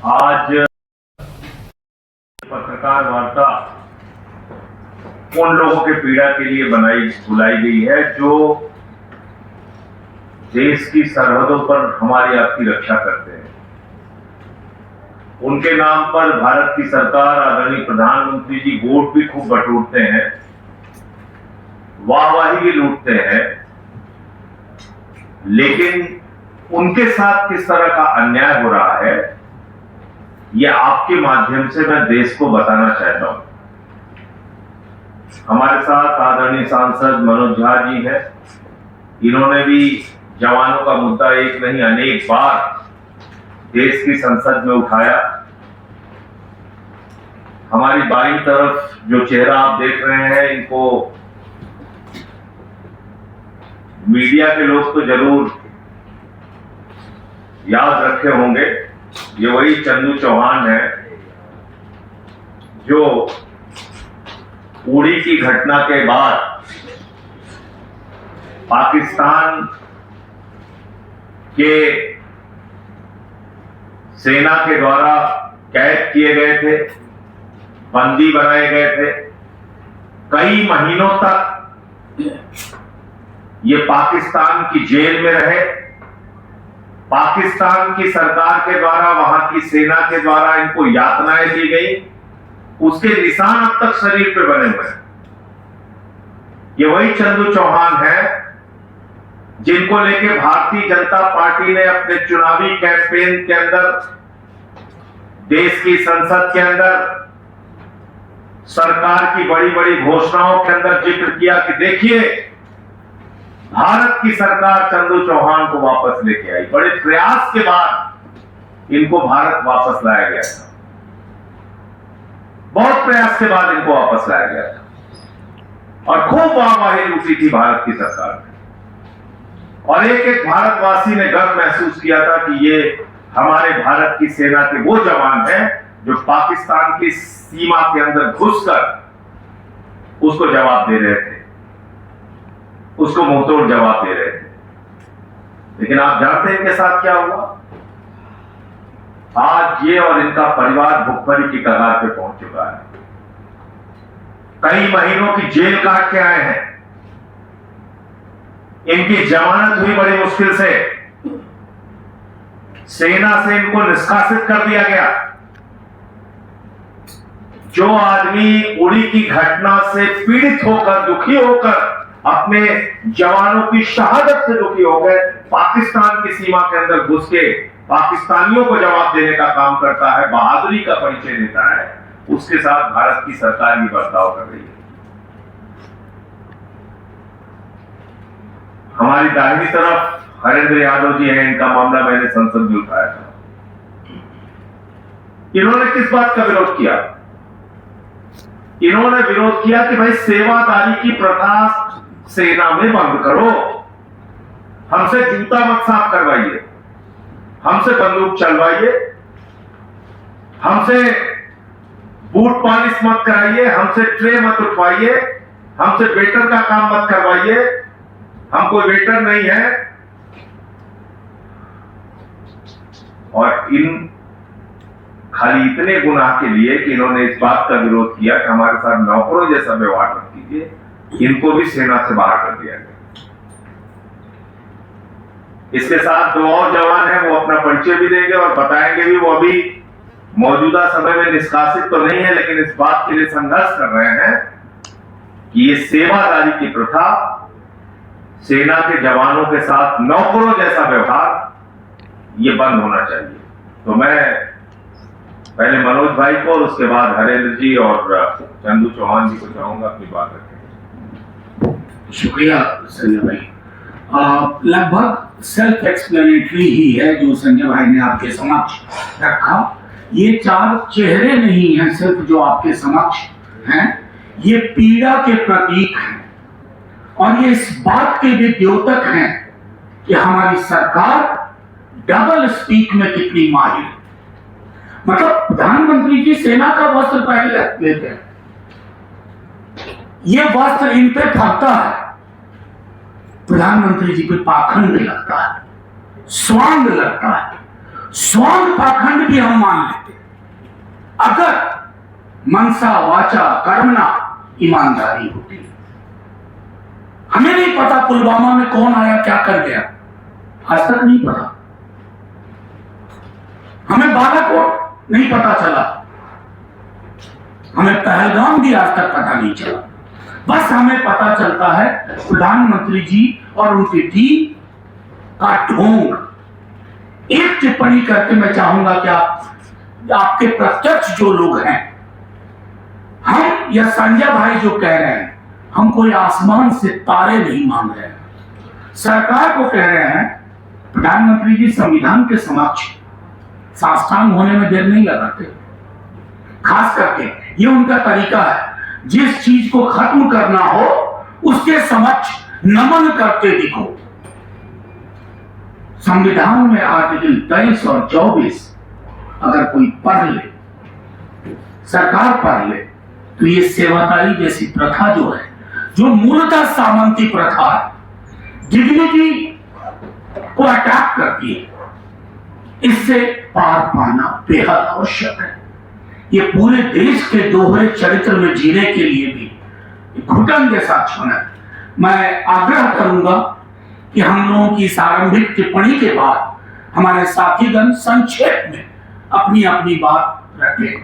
आज पत्रकार वार्ता उन लोगों के पीड़ा के लिए बुलाई गई है जो देश की सरहदों पर हमारी आपकी रक्षा करते हैं। उनके नाम पर भारत की सरकार, आदरणीय प्रधानमंत्री जी वोट भी खूब बटोरते हैं, वाहवाही भी लूटते हैं, लेकिन उनके साथ किस तरह का अन्याय हो रहा है यह आपके माध्यम से मैं देश को बताना चाहता हूं। हमारे साथ आदरणीय सांसद मनोज झा जी हैं। इन्होंने भी जवानों का मुद्दा एक नहीं अनेक बार देश की संसद में उठाया। हमारी बाईं तरफ जो चेहरा आप देख रहे हैं, इनको मीडिया के लोग तो जरूर याद रखे होंगे। ये वही चंदू चौहान है जो उड़ी की घटना के बाद पाकिस्तान के सेना के द्वारा कैद किए गए थे, बंदी बनाए गए थे। कई महीनों तक ये पाकिस्तान की जेल में रहे। पाकिस्तान की सरकार के द्वारा, वहां की सेना के द्वारा इनको यातनाएं दी गई। उसके निशान अब तक शरीर पे बने हुए हैं। ये वही चंदू चौहान है जिनको लेके भारतीय जनता पार्टी ने अपने चुनावी कैंपेन के अंदर, देश की संसद के अंदर, सरकार की बड़ी बड़ी घोषणाओं के अंदर जिक्र किया कि देखिए भारत की सरकार चंदू चौहान को वापस लेके आई। बड़े प्रयास के बाद इनको भारत वापस लाया गया था। बहुत प्रयास के बाद इनको वापस लाया गया था और खूब वाहवाही लूटी थी भारत की सरकार ने। और एक एक भारतवासी ने गर्व महसूस किया था कि ये हमारे भारत की सेना के वो जवान हैं जो पाकिस्तान की सीमा के अंदर घुसकर उसको जवाब दे रहे थे, उसको मुंहतोड़ जवाब दे रहे थे। लेकिन आप जानते हैं इनके साथ क्या हुआ? आज ये और इनका परिवार भुखमरी की कगार पे पहुंच चुका है। कई महीनों की जेल काट के आए हैं। इनकी जमानत हुई बड़ी मुश्किल से। सेना से इनको निष्कासित कर दिया गया। जो आदमी उड़ी की घटना से पीड़ित होकर, दुखी होकर, अपने जवानों की शहादत से दुखी हो गए, पाकिस्तान की सीमा के अंदर घुस के पाकिस्तानियों को जवाब देने का काम करता है, बहादुरी का परिचय देता है, उसके साथ भारत की सरकार भी बर्ताव कर रही है। हमारी दाहिनी तरफ हरेंद्र यादव जी हैं। इनका मामला मैंने संसद में उठाया था। इन्होंने किस बात का विरोध किया? इन्होंने विरोध किया कि भाई सेवादारी की प्रथा सेना में बंद करो, हमसे जूता मत साफ करवाइए, हमसे बंदूक चलवाइए, हमसे बूट पॉलिश मत कराइए, हमसे ट्रे मत उठवाइए, हमसे वेटर का काम मत करवाइए, हम कोई वेटर नहीं है। और इन खाली इतने गुनाह के लिए कि इन्होंने इस बात का विरोध किया कि हमारे साथ नौकरों जैसा व्यवहार मत कीजिए, इनको भी सेना से बाहर कर दिया गया। इसके साथ दो और जवान हैं, वो अपना परिचय भी देंगे और बताएंगे भी। वो अभी मौजूदा समय में निष्कासित तो नहीं है, लेकिन इस बात के लिए संघर्ष कर रहे हैं कि ये सेवादारी की प्रथा, सेना के जवानों के साथ नौकरों जैसा व्यवहार, ये बंद होना चाहिए। तो मैं पहले मनोज भाई को और उसके बाद हरेंद्र जी और चंदू चौहान जी को चाहूंगा अपनी बात रखें। शुक्रिया संजय भाई। लगभग सेल्फ एक्सप्लेनेटरी ही है जो संजय भाई ने आपके समक्ष रखा। ये चार चेहरे नहीं हैं सिर्फ जो आपके समक्ष हैं, ये पीड़ा के प्रतीक हैं और ये इस बात के भी द्योतक हैं कि हमारी सरकार डबल स्पीक में कितनी माहिर है। मतलब प्रधानमंत्री जी सेना का वस्त्र पहन लेते हैं, ये वस्त्र इन पे फटता है, प्रधानमंत्री जी पे पाखंड लगता है, स्वांग लगता है। स्वांग पाखंड भी हम मान लेते अगर मनसा वाचा कर्मणा ईमानदारी होती। हमें नहीं पता पुलवामा में कौन आया क्या कर गया, आज तक नहीं पता। हमें बालाकोट नहीं पता चला, हमें पहलगाम भी आज तक पता नहीं चला। बस हमें पता चलता है प्रधानमंत्री जी और उनकी टीम का ढोंग। एक टिप्पणी करके मैं चाहूंगा कि आपके प्रत्यक्ष जो लोग हैं, हम या संजय भाई जो कह रहे हैं, हम कोई आसमान से तारे नहीं मांग रहे हैं। सरकार को कह रहे हैं प्रधानमंत्री जी संविधान के समक्ष साष्टांग होने में देर नहीं लगाते। खास करके ये उनका तरीका है, जिस चीज को खत्म करना हो उसके समक्ष नमन करते दिखो। संविधान में आर्टिकल 23 और 24 अगर कोई पढ़ ले, सरकार पढ़ ले, तो ये सेवादारी जैसी प्रथा जो है, जो मूलतः सामंती प्रथा है, डिग्निटी को अटैक करती है, इससे पार पाना बेहद आवश्यक है। ये पूरे देश के दोहरे चरित्र में जीने के लिए भी घुटन जैसा क्षण है। मैं आग्रह करूंगा कि हम लोगों की इस आरंभिक टिप्पणी के बाद हमारे साथीगण संक्षेप में अपनी अपनी बात रखें।